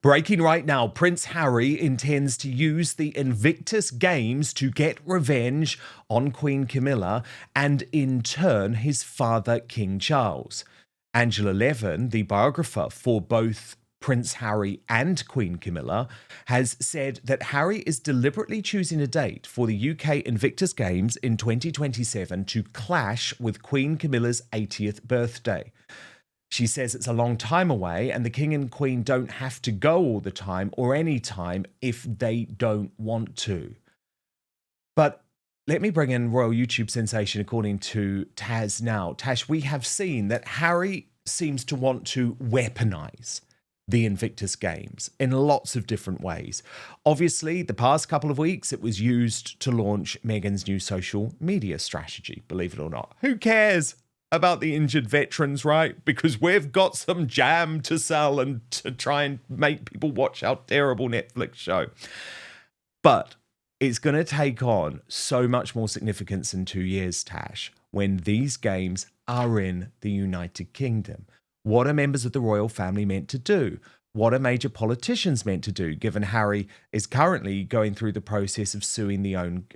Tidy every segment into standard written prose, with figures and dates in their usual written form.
Breaking right now, Prince Harry intends to use the Invictus Games to get revenge on Queen Camilla and, in turn, his father, King Charles. Angela Levin, the biographer for both Prince Harry and Queen Camilla, has said that Harry is deliberately choosing a date for the UK Invictus Games in 2027 to clash with Queen Camilla's 80th birthday. She says it's a long time away and the King and Queen don't have to go all the time or any time if they don't want to. But let me bring in royal YouTube sensation according to Taz now. Tash, we have seen that Harry seems to want to weaponize the Invictus Games in lots of different ways. Obviously, the past couple of weeks, it was used to launch Meghan's new social media strategy, believe it or not. Who cares about the injured veterans, right? Because we've got some jam to sell and to try and make people watch our terrible Netflix show. But it's going to take on so much more significance in 2 years, Tash, when these games are in the United Kingdom. What are members of the royal family meant to do? What are major politicians meant to do, given Harry is currently going through the process of suing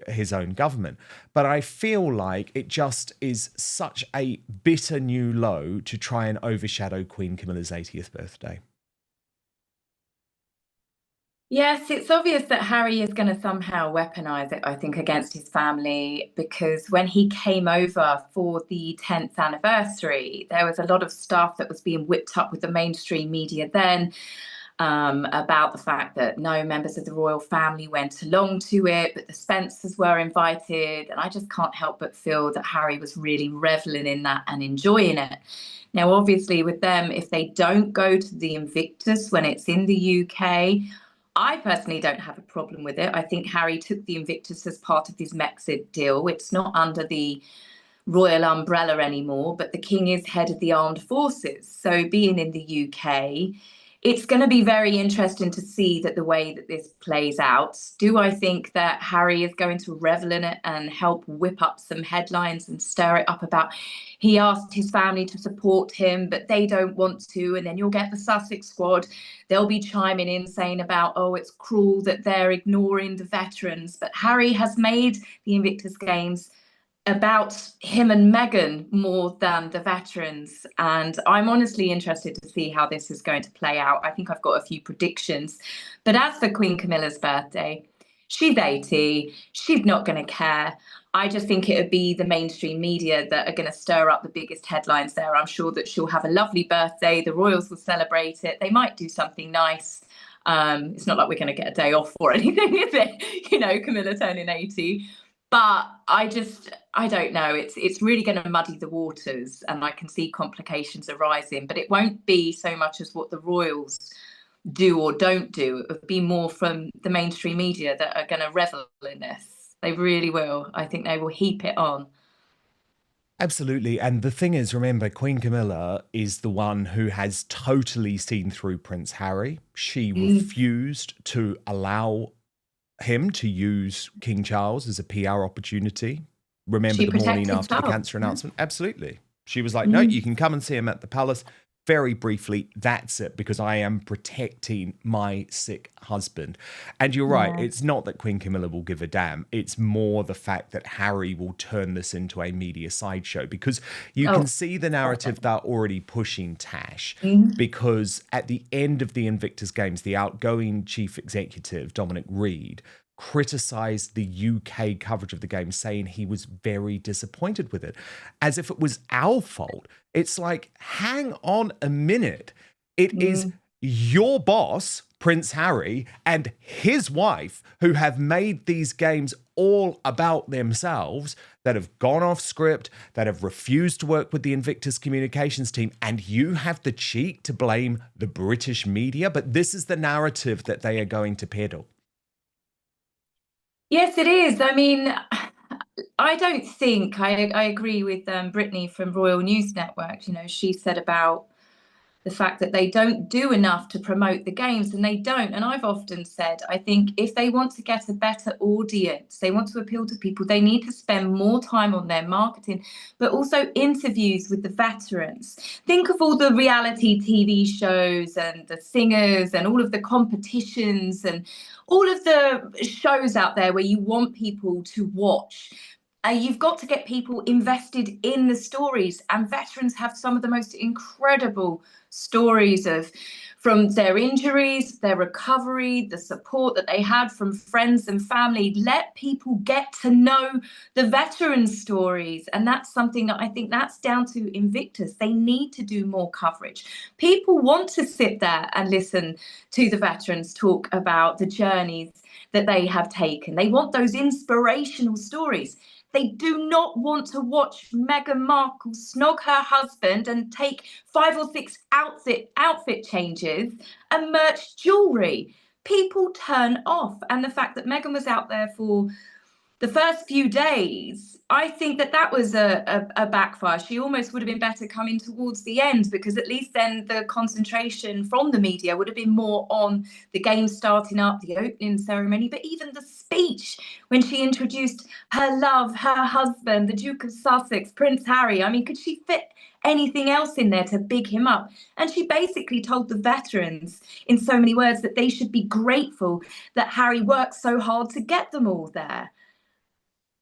his own government? But I feel like it just is such a bitter new low to try and overshadow Queen Camilla's 80th birthday. Yes, it's obvious that Harry is going to somehow weaponize it, I think, against his family, because when he came over for the 10th anniversary, there was a lot of stuff that was being whipped up with the mainstream media then about the fact that no members of the royal family went along to it, but the Spencers were invited. And I just can't help but feel that Harry was really reveling in that and enjoying it. Now, obviously, with them, if they don't go to the Invictus when it's in the UK, I personally don't have a problem with it. I think Harry took the Invictus as part of his Brexit deal. It's not under the royal umbrella anymore, but the king is head of the armed forces. So being in the UK, it's going to be very interesting to see that the way that this plays out. Do I think that Harry is going to revel in it and help whip up some headlines and stir it up about he asked his family to support him, but they don't want to? And then you'll get the Sussex squad. They'll be chiming in saying about, oh, it's cruel that they're ignoring the veterans. But Harry has made the Invictus Games about him and Meghan more than the veterans. And I'm honestly interested to see how this is going to play out. I think I've got a few predictions. But as for Queen Camilla's birthday, she's 80. She's not going to care. I just think it would be the mainstream media that are going to stir up the biggest headlines there. I'm sure that she'll have a lovely birthday. The royals will celebrate it. They might do something nice. It's not like we're going to get a day off or anything, is it? You know, Camilla turning 80. But I don't know. It's really going to muddy the waters, and I can see complications arising. But it won't be so much as what the royals do or don't do. It would be more from the mainstream media that are going to revel in this. They really will. I think they will heap it on. Absolutely. And the thing is, remember, Queen Camilla is the one who has totally seen through Prince Harry. She refused to allow him to use King Charles as a PR opportunity. Remember the morning after the cancer announcement? Absolutely. She was like, no, you can come and see him at the palace. Very briefly, that's it, because I am protecting my sick husband. And you're right, it's not that Queen Camilla will give a damn. It's more the fact that Harry will turn this into a media sideshow, because you can see the narrative they're already pushing, Tash, because at the end of the Invictus Games, the outgoing chief executive, Dominic Reid, criticised the UK coverage of the game, saying he was very disappointed with it, as if it was our fault. It's like, hang on a minute. It is your boss, Prince Harry, and his wife, who have made these games all about themselves, that have gone off script, that have refused to work with the Invictus communications team, and you have the cheek to blame the British media. But this is the narrative that they are going to peddle. Yes, it is. I mean, I don't think I agree with Brittany from Royal News Network. You know, she said about the fact that they don't do enough to promote the games, and they don't. And I've often said, I think if they want to get a better audience, they want to appeal to people, they need to spend more time on their marketing, but also interviews with the veterans. Think of all the reality TV shows and the singers and all of the competitions and all of the shows out there where you want people to watch. You've got to get people invested in the stories, and veterans have some of the most incredible stories of from their injuries, their recovery, the support that they had from friends and family. Let people get to know the veteran stories, and that's something that I think that's down to Invictus. They need to do more coverage. People want to sit there and listen to the veterans talk about the journeys that they have taken. They want those inspirational stories. They do not want to watch Meghan Markle snog her husband and take 5 or 6 outfit changes and merch jewellery. People turn off. And the fact that Meghan was out there for the first few days, I think that was a backfire. She almost would have been better coming towards the end, because at least then the concentration from the media would have been more on the game starting up, the opening ceremony, but even the speech when she introduced her love, her husband, the Duke of Sussex, Prince Harry. I mean, could she fit anything else in there to big him up? And she basically told the veterans in so many words that they should be grateful that Harry worked so hard to get them all there.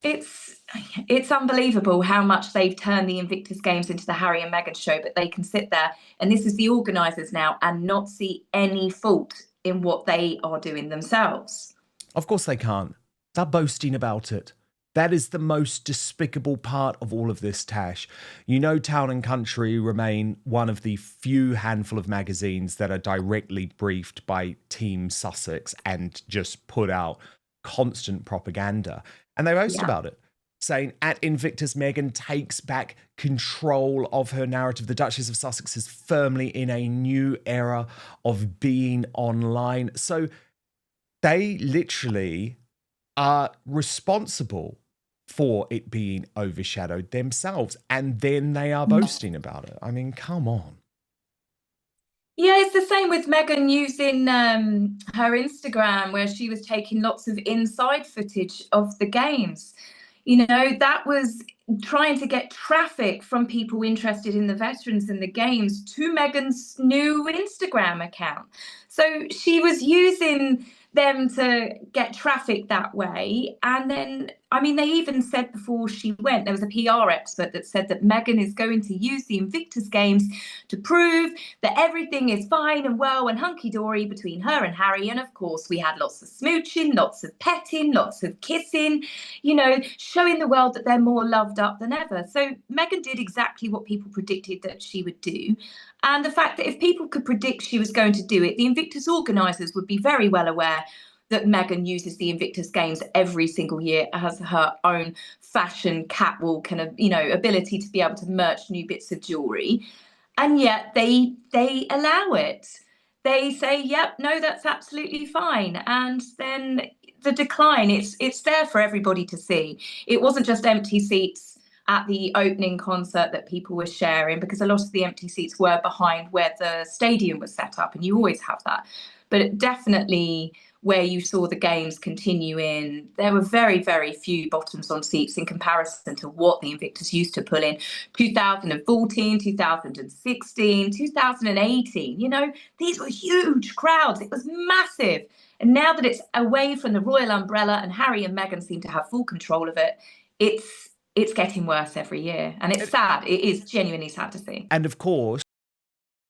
It's unbelievable how much they've turned the Invictus Games into the Harry and Meghan show, but they can sit there, and this is the organisers now, and not see any fault in what they are doing themselves. Of course they can't. They're boasting about it. That is the most despicable part of all of this, Tash. You know, Town and Country remain one of the few handful of magazines that are directly briefed by Team Sussex and just put out constant propaganda. And they boast about it, saying, at Invictus, Meghan takes back control of her narrative. The Duchess of Sussex is firmly in a new era of being online. So they literally are responsible for it being overshadowed themselves. And then they are boasting about it. I mean, come on. Yeah, it's the same with Meghan using her Instagram, where she was taking lots of inside footage of the games. You know, that was trying to get traffic from people interested in the veterans and the games to Meghan's new Instagram account. So she was using them to get traffic that way. And then, I mean, they even said before she went, there was a PR expert that said that Meghan is going to use the Invictus Games to prove that everything is fine and well and hunky-dory between her and Harry. And of course, we had lots of smooching, lots of petting, lots of kissing, you know, showing the world that they're more loved up than ever. So Meghan did exactly what people predicted that she would do. And the fact that if people could predict she was going to do it, the Invictus organisers would be very well aware that Meghan uses the Invictus Games every single year as her own fashion catwalk and, you know, ability to be able to merch new bits of jewellery. And yet they allow it. They say, yep, no, that's absolutely fine. And then the decline, it's there for everybody to see. It wasn't just empty seats at the opening concert that people were sharing, because a lot of the empty seats were behind where the stadium was set up, and you always have that. But definitely where you saw the games continuing, there were very, very few bottoms on seats in comparison to what the Invictus used to pull in 2014, 2016, 2018. You know, these were huge crowds. It was massive. And now that it's away from the royal umbrella and Harry and Meghan seem to have full control of it, it's getting worse every year. And it's sad. It is genuinely sad to see. And of course,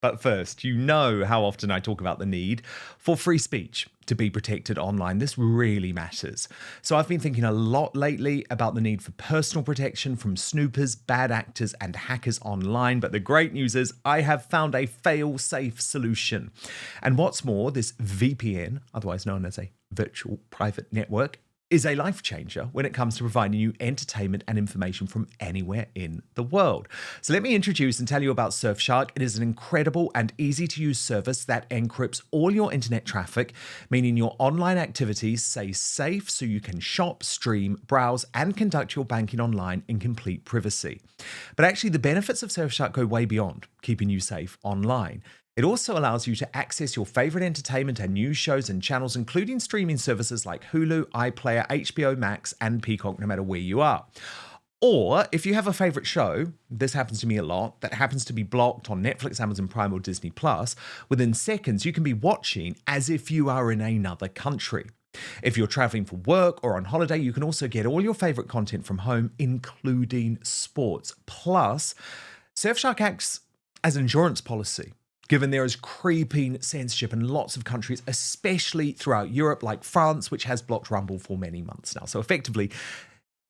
but first, you know how often I talk about the need for free speech to be protected online. This really matters. So I've been thinking a lot lately about the need for personal protection from snoopers, bad actors, and hackers online. But the great news is I have found a fail-safe solution. And what's more, this VPN, otherwise known as a virtual private network, is a life changer when it comes to providing you entertainment and information from anywhere in the world. So let me introduce and tell you about Surfshark. It is an incredible and easy to use service that encrypts all your internet traffic, meaning your online activities stay safe so you can shop, stream, browse, and conduct your banking online in complete privacy. But actually, the benefits of Surfshark go way beyond keeping you safe online. It also allows you to access your favorite entertainment and news shows and channels, including streaming services like Hulu, iPlayer, HBO Max, and Peacock, no matter where you are. Or if you have a favorite show, this happens to me a lot, that happens to be blocked on Netflix, Amazon Prime, or Disney Plus, within seconds you can be watching as if you are in another country. If you're traveling for work or on holiday, you can also get all your favorite content from home, including sports. Plus, Surfshark acts as an insurance policy, given there is creeping censorship in lots of countries, especially throughout Europe, like France, which has blocked Rumble for many months now. So effectively,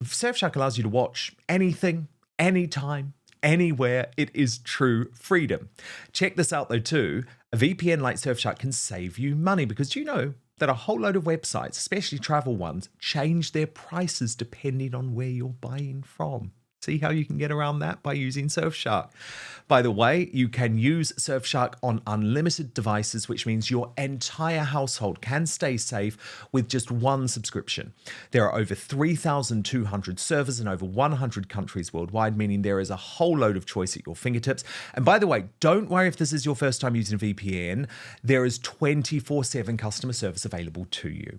Surfshark allows you to watch anything, anytime, anywhere. It is true freedom. Check this out though too. A VPN like Surfshark can save you money, because do you know that a whole load of websites, especially travel ones, change their prices depending on where you're buying from? See how you can get around that by using Surfshark. By the way, you can use Surfshark on unlimited devices, which means your entire household can stay safe with just one subscription. There are over 3,200 servers in over 100 countries worldwide, meaning there is a whole load of choice at your fingertips. And by the way, don't worry if this is your first time using VPN. There is 24/7 customer service available to you.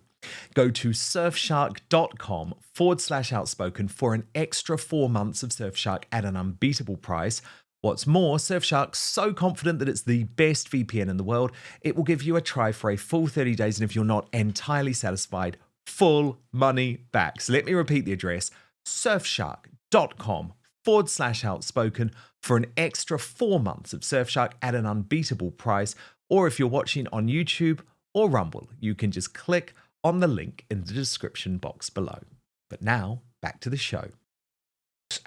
Go to surfshark.com/outspoken for an extra 4 months of Surfshark at an unbeatable price. What's more, Surfshark's so confident that it's the best VPN in the world, it will give you a try for a full 30 days, and if you're not entirely satisfied, full money back. So let me repeat the address, surfshark.com/outspoken for an extra 4 months of Surfshark at an unbeatable price. Or if you're watching on YouTube or Rumble, you can just click on the link in the description box below. But now, back to the show.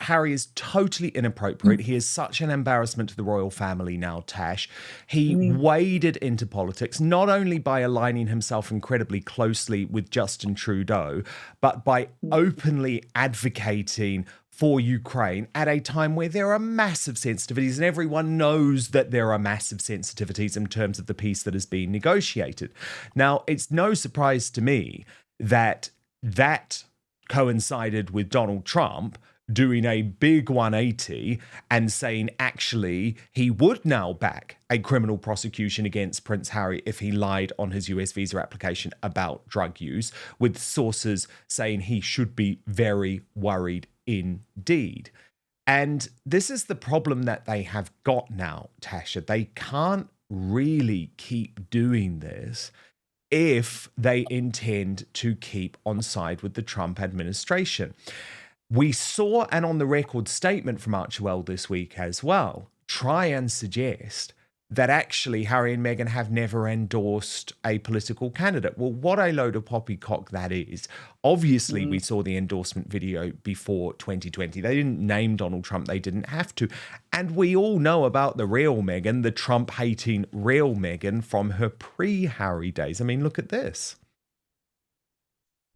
Harry is totally inappropriate. He is such an embarrassment to the royal family now, Tash. He waded into politics, not only by aligning himself incredibly closely with Justin Trudeau, but by openly advocating for Ukraine at a time where there are massive sensitivities, and everyone knows that there are massive sensitivities in terms of the peace that is being negotiated. Now, it's no surprise to me that that coincided with Donald Trump doing a big 180 and saying actually he would now back a criminal prosecution against Prince Harry if he lied on his US visa application about drug use, with sources saying he should be very worried indeed. And this is the problem that they have got now, Tasha. They can't really keep doing this if they intend to keep on side with the Trump administration. We saw an on-the-record statement from Archewell this week as well try and suggest that actually Harry and Meghan have never endorsed a political candidate. Well, what a load of poppycock that is. Obviously, we saw the endorsement video before 2020. They didn't name Donald Trump. They didn't have to. And we all know about the real Meghan, the Trump-hating real Meghan from her pre-Harry days. I mean, look at this.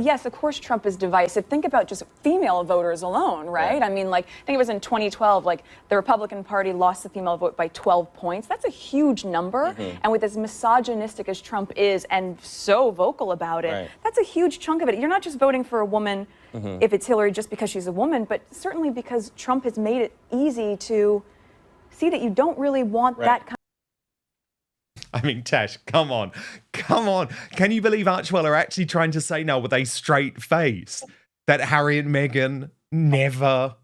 Yes, of course, Trump is divisive. Think about just female voters alone, right? I mean, like, I think it was in 2012, like, the Republican Party lost the female vote by 12 points. That's a huge number. And with as misogynistic as Trump is and so vocal about it, that's a huge chunk of it. You're not just voting for a woman if it's Hillary just because she's a woman, but certainly because Trump has made it easy to see that you don't really want that kind. I mean, Tash, come on. Can you believe Archewell are actually trying to say now with a straight face that Harry and Meghan never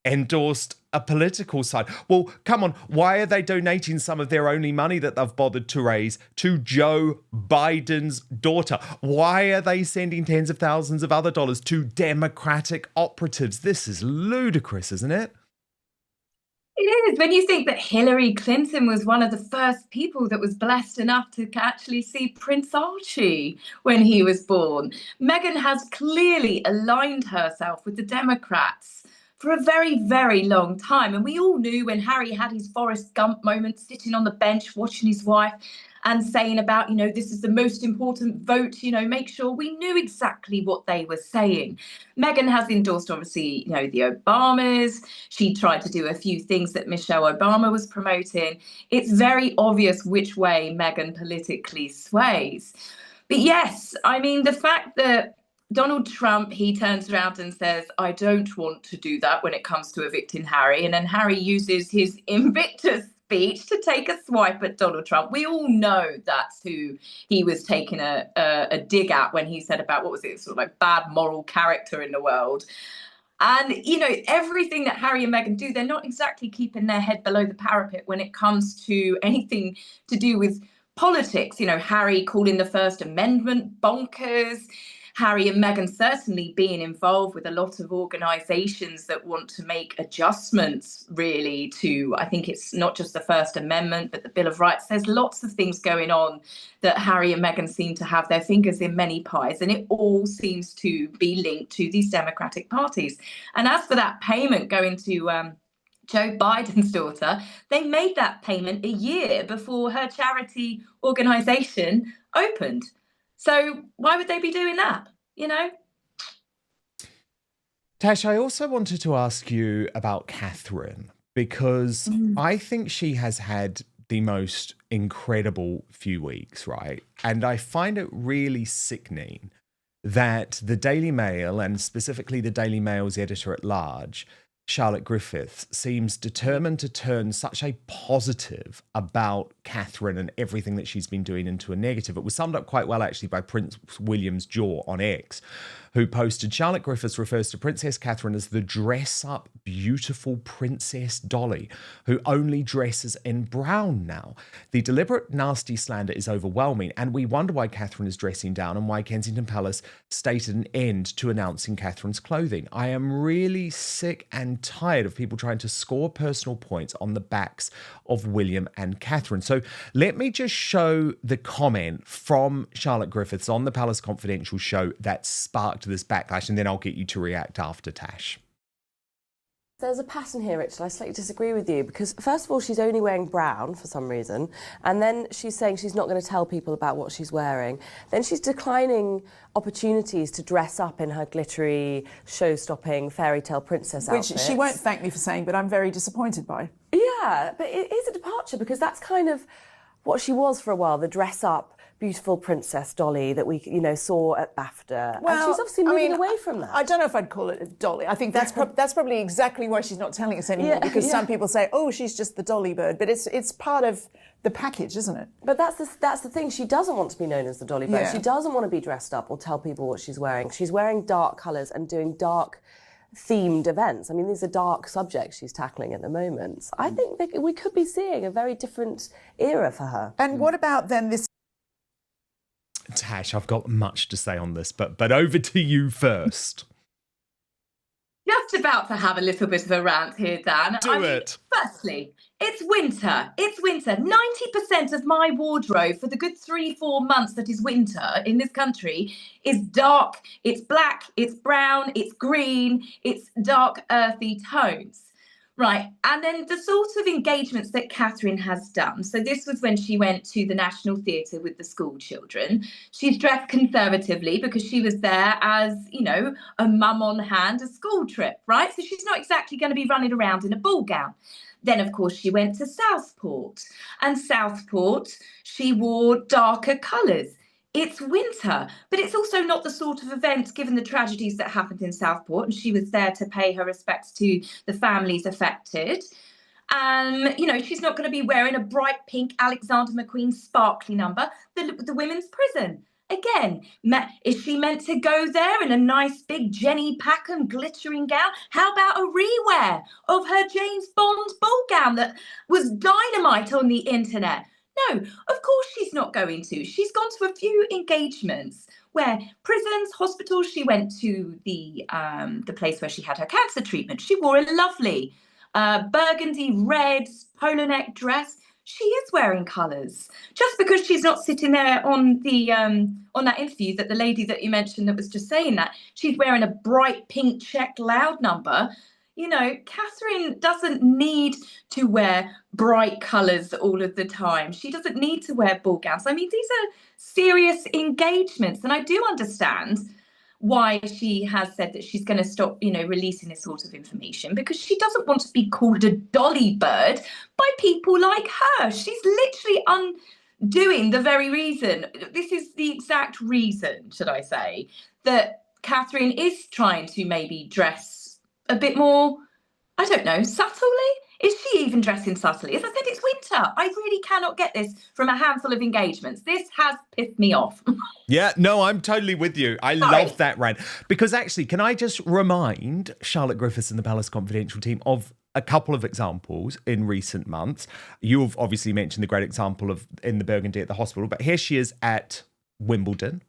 endorsed a political side? Well, come on. Why are they donating some of their only money that they've bothered to raise to Joe Biden's daughter? Why are they sending tens of thousands of other dollars to Democratic operatives? This is ludicrous, isn't it? It is. When you think that Hillary Clinton was one of the first people that was blessed enough to actually see Prince Archie when he was born, Meghan has clearly aligned herself with the Democrats for a very, very long time. And we all knew when Harry had his Forrest Gump moment, sitting on the bench watching his wife and saying about, this is the most important vote, make sure, we knew exactly what they were saying. Meghan has endorsed, obviously, the Obamas. She tried to do a few things that Michelle Obama was promoting. It's very obvious which way Meghan politically sways. But yes, I mean, the fact that Donald Trump, he turns around and says, I don't want to do that when it comes to evicting Harry. And then Harry uses his Invictus speech to take a swipe at Donald Trump. We all know that's who he was taking a dig at when he said about, what was it, sort of like bad moral character in the world. And, you know, everything that Harry and Meghan do, they're not exactly keeping their head below the parapet when it comes to anything to do with politics. You know, Harry calling the First Amendment bonkers. Harry and Meghan certainly being involved with a lot of organisations that want to make adjustments, really, to, I think it's not just the First Amendment, but the Bill of Rights. There's lots of things going on that Harry and Meghan seem to have their fingers in many pies, and it all seems to be linked to these Democratic parties. And as for that payment going to Joe Biden's daughter, they made that payment a year before her charity organisation opened. So why would they be doing that, you know? Tash, I also wanted to ask you about Catherine, because I think she has had the most incredible few weeks, right? And I find it really sickening that the Daily Mail, and specifically the Daily Mail's editor-at-large, Charlotte Griffiths, seems determined to turn such a positive about Catherine and everything that she's been doing into a negative. It was summed up quite well, actually, by Prince William's jaw on X, who posted, Charlotte Griffiths refers to Princess Catherine as the dress-up, beautiful Princess Dolly, who only dresses in brown now. The deliberate, nasty slander is overwhelming, and we wonder why Catherine is dressing down and why Kensington Palace stated an end to announcing Catherine's clothing. I am really sick and tired of people trying to score personal points on the backs of William and Catherine. So let me just show the comment from Charlotte Griffiths on the Palace Confidential show that sparked this backlash, and then I'll get you to react after, Tash. There's a pattern here, Richard. I slightly disagree with you because, first of all, she's only wearing brown for some reason, and then she's saying she's not going to tell people about what she's wearing. Then she's declining opportunities to dress up in her glittery, show-stopping fairy tale princess outfits. Which she won't thank me for saying, but I'm very disappointed by. Yeah, but it is a departure because that's kind of what she was for a while, the dress-up, beautiful Princess Dolly that we, you know, saw at BAFTA. Well, and she's obviously moving away from that. I don't know if I'd call it a dolly. I think that's that's probably exactly why she's not telling us anymore, because some people say, oh, she's just the dolly bird. But it's part of the package, isn't it? But that's the thing. She doesn't want to be known as the dolly bird. Yeah. She doesn't want to be dressed up or tell people what she's wearing. She's wearing dark colours and doing dark themed events. I mean, these are dark subjects she's tackling at the moment. I think that we could be seeing a very different era for her. And what about then this? Tash, I've got much to say on this, but over to you first. Just about to have a little bit of a rant here, Dan. Do it. Firstly, it's winter. It's winter. 90% of my wardrobe for the good 3-4 months that is winter in this country is dark. It's black, it's brown, it's green, it's dark, earthy tones. Right, and then the sort of engagements that Catherine has done. So this was when she went to the National Theatre with the school children. She's dressed conservatively because she was there as, you know, a mum on hand, a school trip, right? So she's not exactly going to be running around in a ball gown. Then, of course, she went to Southport. And Southport, she wore darker colours. It's winter, but it's also not the sort of event, given the tragedies that happened in Southport, and she was there to pay her respects to the families affected. You know, she's not going to be wearing a bright pink Alexander McQueen sparkly number, the women's prison. Again, is she meant to go there in a nice big Jenny Packham glittering gown? How about a rewear of her James Bond ball gown that was dynamite on the internet? No, of course she's not going to. She's gone to a few engagements where prisons, hospitals. She went to the place where she had her cancer treatment. She wore a lovely burgundy red polo neck dress. She is wearing colours. Just because she's not sitting there on the on that interview that the lady that you mentioned that was just saying that, she's wearing a bright pink checked loud number. You know, Catherine doesn't need to wear bright colours all of the time. She doesn't need to wear ball gowns. I mean, these are serious engagements. And I do understand why she has said that she's going to stop, you know, releasing this sort of information, because she doesn't want to be called a dolly bird by people like her. She's literally undoing the very reason. This is the exact reason, should I say, that Catherine is trying to maybe dress a bit more, I don't know, subtly Is she even dressing subtly? As I said, it's winter. I really cannot get this from a handful of engagements. This has pissed me off. Yeah, no, I'm totally with you. I love that rant. Because actually, can I just remind Charlotte Griffiths and the Palace Confidential team of a couple of examples in recent months? You've obviously mentioned the great example of in the Burgundy at the hospital, but here she is at Wimbledon,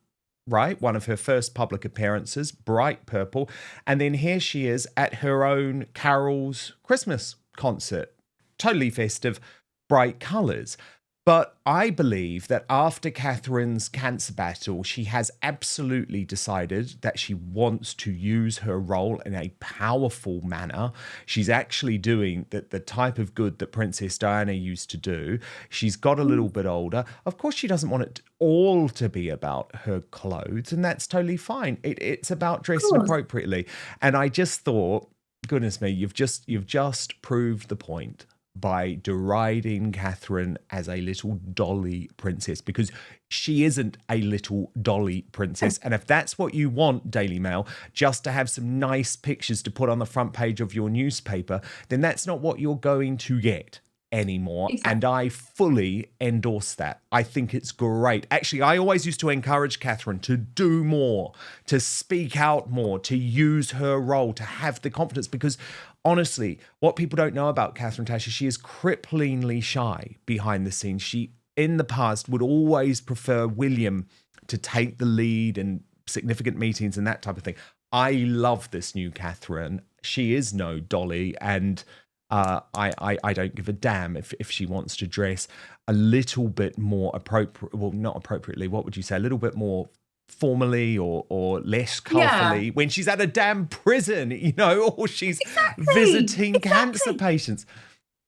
right? One of her first public appearances, bright purple. And then here she is at her own Carol's Christmas concert, totally festive, bright colours. But I believe that after Catherine's cancer battle, she has absolutely decided that she wants to use her role in a powerful manner. She's actually doing the type of good that Princess Diana used to do. She's got a little bit older. Of course, she doesn't want it all to be about her clothes, and that's totally fine. It's about dressing appropriately. And I just thought, goodness me, you've just proved the point by deriding Catherine as a little dolly princess, because she isn't a little dolly princess. And if that's what you want, Daily Mail, just to have some nice pictures to put on the front page of your newspaper, then that's not what you're going to get anymore. Exactly. And I fully endorse that. I think it's great. Actually, I always used to encourage Catherine to do more, to speak out more, to use her role, to have the confidence, because honestly, what people don't know about Catherine Tasha, she is cripplingly shy behind the scenes. She, in the past, would always prefer William to take the lead in significant meetings and that type of thing. I love this new Catherine. She is no dolly, and I don't give a damn if she wants to dress a little bit more appropriate. Well, not appropriately. What would you say? A little bit more formally or less colourfully when she's at a damn prison, or she's visiting cancer patients.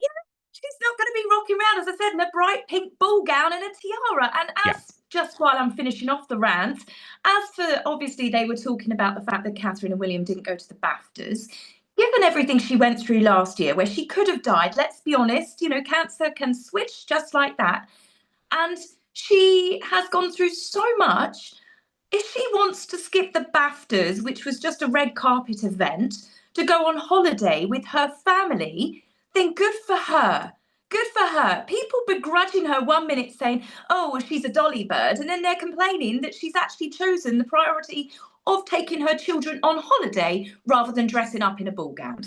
Yeah, she's not going to be rocking around, as I said, in a bright pink ball gown and a tiara. And just while I'm finishing off the rant, as for, obviously, they were talking about the fact that Catherine and William didn't go to the BAFTAs. Given everything she went through last year, where she could have died, let's be honest, cancer can switch just like that. And she has gone through so much. If she wants to skip the BAFTAs, which was just a red carpet event, to go on holiday with her family, then good for her. Good for her. People begrudging her 1 minute saying, oh, well, she's a dolly bird. And then they're complaining that she's actually chosen the priority of taking her children on holiday rather than dressing up in a ball gown.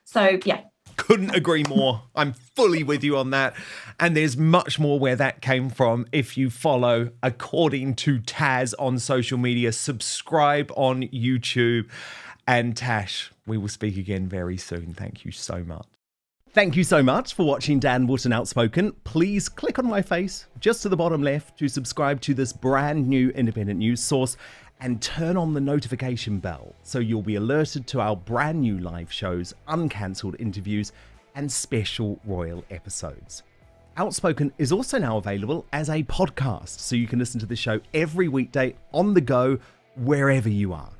So, yeah. Couldn't agree more. I'm fully with you on that. And there's much more where that came from. If you follow, according to Taz on social media, subscribe on YouTube. And Tash, we will speak again very soon. Thank you so much. Thank you so much for watching Dan Wootton Outspoken. Please click on my face just to the bottom left to subscribe to this brand new independent news source and turn on the notification bell so you'll be alerted to our brand new live shows, uncancelled interviews, and special royal episodes. Outspoken is also now available as a podcast, so you can listen to the show every weekday on the go, wherever you are.